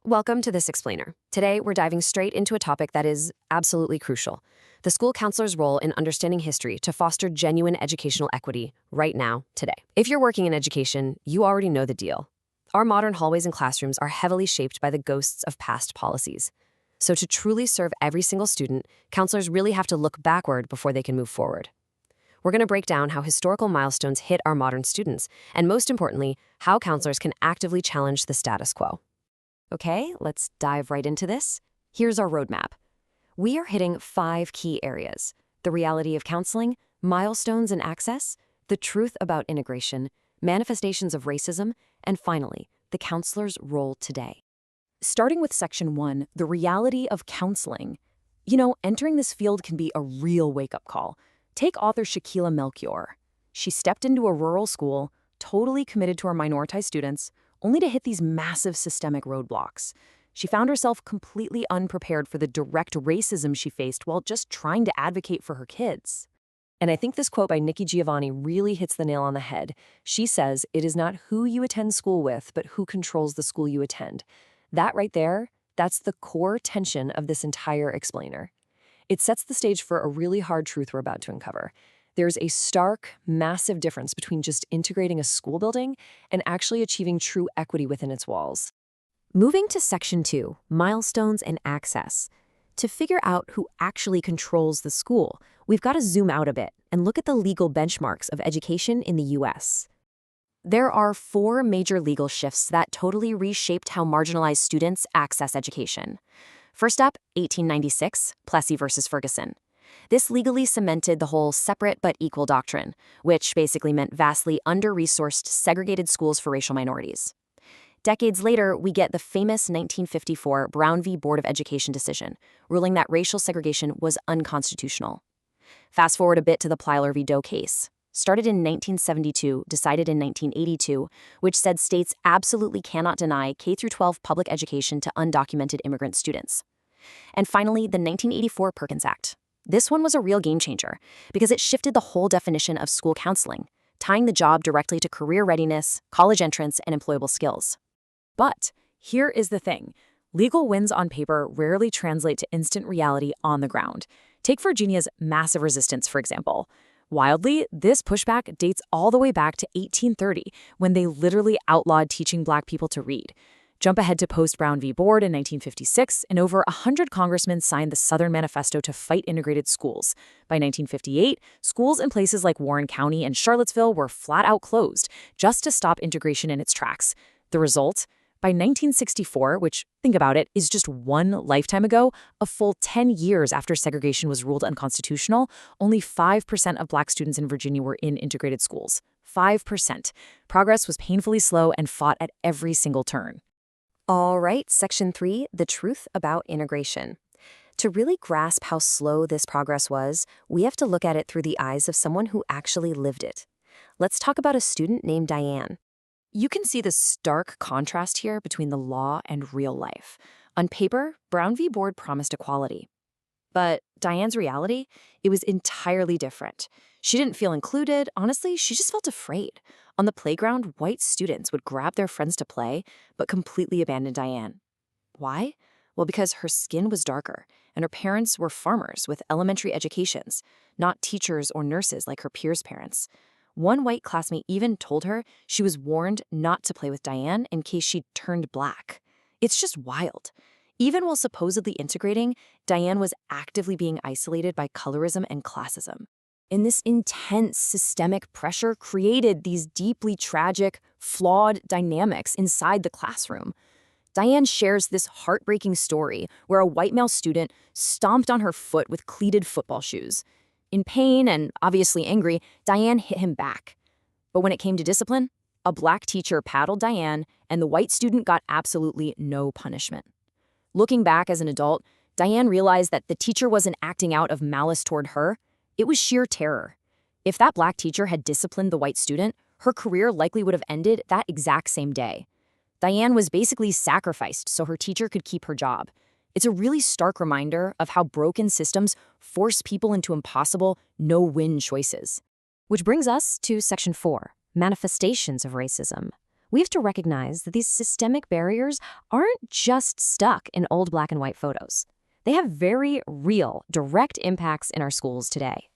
Welcome to This Explainer. Today, we're diving straight into a topic that is absolutely crucial: the school counselor's role in understanding history to foster genuine educational equity right now, today. If you're working in education, you already know the deal. Our modern hallways and classrooms are heavily shaped by the ghosts of past policies. So to truly serve every single student, counselors really have to look backward before they can move forward. We're going to break down how historical milestones hit our modern students, and most importantly, how counselors can actively challenge the status quo. Okay, let's dive right into this. Here's our roadmap. We are hitting 5 key areas: the reality of counseling, milestones and access, the truth about integration, manifestations of racism, and finally, the counselor's role today. Starting with Section 1, the reality of counseling. Entering this field can be a real wake-up call. Take author Shaquila Melchior. She stepped into a rural school, totally committed to her minoritized students, only to hit these massive systemic roadblocks. She found herself completely unprepared for the direct racism she faced while just trying to advocate for her kids. And I think this quote by Nikki Giovanni really hits the nail on the head. She says, "It is not who you attend school with, but who controls the school you attend." That right there, that's the core tension of this entire explainer. It sets the stage for a really hard truth we're about to uncover. There's a stark, massive difference between just integrating a school building and actually achieving true equity within its walls. Moving to Section 2, milestones and access. To figure out who actually controls the school, we've got to zoom out a bit and look at the legal benchmarks of education in the U.S. There are 4 major legal shifts that totally reshaped how marginalized students access education. First up, 1896, Plessy versus Ferguson. This legally cemented the whole separate but equal doctrine, which basically meant vastly under-resourced, segregated schools for racial minorities. Decades later, we get the famous 1954 Brown v. Board of Education decision, ruling that racial segregation was unconstitutional. Fast forward a bit to the Plyler v. Doe case, started in 1972, decided in 1982, which said states absolutely cannot deny K-12 public education to undocumented immigrant students. And finally, the 1984 Perkins Act. This one was a real game changer because it shifted the whole definition of school counseling, tying the job directly to career readiness, college entrance, and employable skills. But here is the thing. Legal wins on paper rarely translate to instant reality on the ground. Take Virginia's massive resistance, for example. Wildly, this pushback dates all the way back to 1830, when they literally outlawed teaching Black people to read. Jump ahead to post-Brown v. Board in 1956, and over 100 congressmen signed the Southern Manifesto to fight integrated schools. By 1958, schools in places like Warren County and Charlottesville were flat out closed, just to stop integration in its tracks. The result? By 1964, which, think about it, is just one lifetime ago, a full 10 years after segregation was ruled unconstitutional, only 5% of Black students in Virginia were in integrated schools. 5%. Progress was painfully slow and fought at every single turn. All right, Section 3, the truth about integration. To really grasp how slow this progress was, we have to look at it through the eyes of someone who actually lived it. Let's talk about a student named Diane. You can see the stark contrast here between the law and real life. On paper, Brown v. Board promised equality. But Diane's reality, it was entirely different. She didn't feel included. Honestly, she just felt afraid. On the playground, white students would grab their friends to play, but completely abandon Diane. Why? Well, because her skin was darker, and her parents were farmers with elementary educations, not teachers or nurses like her peers' parents. One white classmate even told her she was warned not to play with Diane in case she turned Black. It's just wild. Even while supposedly integrating, Diane was actively being isolated by colorism and classism. And this intense systemic pressure created these deeply tragic, flawed dynamics inside the classroom. Diane shares this heartbreaking story where a white male student stomped on her foot with cleated football shoes. In pain and obviously angry, Diane hit him back. But when it came to discipline, a Black teacher paddled Diane, and the white student got absolutely no punishment. Looking back as an adult, Diane realized that the teacher wasn't acting out of malice toward her. It was sheer terror. If that Black teacher had disciplined the white student, her career likely would have ended that exact same day. Diane was basically sacrificed so her teacher could keep her job. It's a really stark reminder of how broken systems force people into impossible, no-win choices. Which brings us to Section 4, manifestations of racism. We have to recognize that these systemic barriers aren't just stuck in old black and white photos. They have very real, direct impacts in our schools today.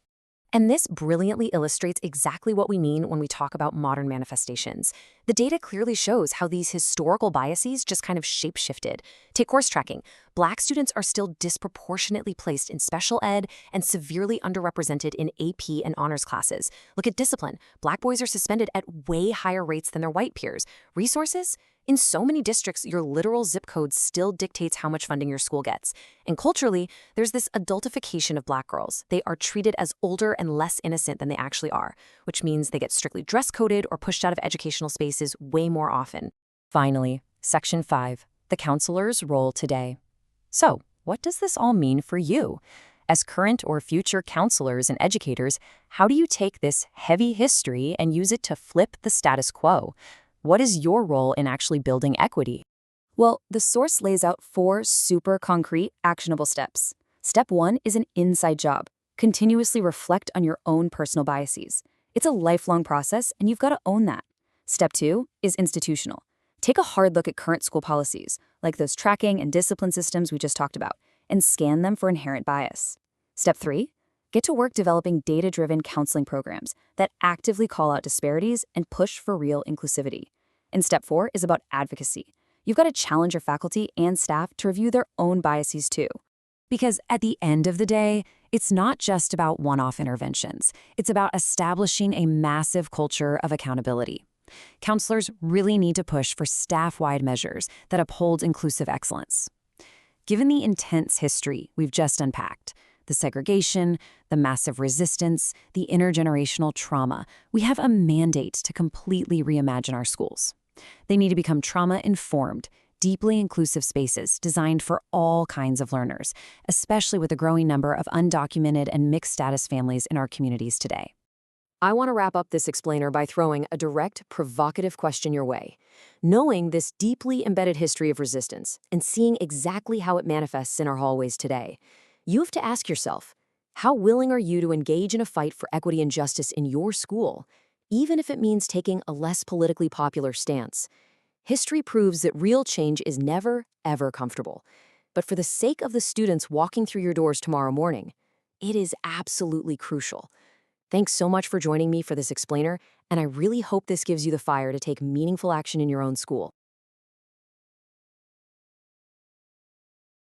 And this brilliantly illustrates exactly what we mean when we talk about modern manifestations. The data clearly shows how these historical biases just kind of shape-shifted. Take course tracking. Black students are still disproportionately placed in special ed and severely underrepresented in AP and honors classes. Look at discipline. Black boys are suspended at way higher rates than their white peers. Resources? In so many districts, your literal zip code still dictates how much funding your school gets. And culturally, there's this adultification of Black girls. They are treated as older and less innocent than they actually are, which means they get strictly dress-coded or pushed out of educational spaces way more often. Finally, Section 5, the counselor's role today. So, what does this all mean for you? As current or future counselors and educators, how do you take this heavy history and use it to flip the status quo? What is your role in actually building equity? Well, the source lays out 4 super concrete, actionable steps. Step 1 is an inside job. Continuously reflect on your own personal biases. It's a lifelong process, and you've got to own that. Step 2 is institutional. Take a hard look at current school policies, like those tracking and discipline systems we just talked about, and scan them for inherent bias. Step 3, get to work developing data-driven counseling programs that actively call out disparities and push for real inclusivity. And step 4 is about advocacy. You've got to challenge your faculty and staff to review their own biases too. Because at the end of the day, it's not just about one-off interventions. It's about establishing a massive culture of accountability. Counselors really need to push for staff-wide measures that uphold inclusive excellence. Given the intense history we've just unpacked, the segregation, the massive resistance, the intergenerational trauma, we have a mandate to completely reimagine our schools. They need to become trauma-informed, deeply inclusive spaces designed for all kinds of learners, especially with the growing number of undocumented and mixed-status families in our communities today. I want to wrap up this explainer by throwing a direct, provocative question your way. Knowing this deeply embedded history of resistance and seeing exactly how it manifests in our hallways today, you have to ask yourself, how willing are you to engage in a fight for equity and justice in your school, even if it means taking a less politically popular stance? History proves that real change is never, ever comfortable. But for the sake of the students walking through your doors tomorrow morning, it is absolutely crucial. Thanks so much for joining me for this explainer, and I really hope this gives you the fire to take meaningful action in your own school.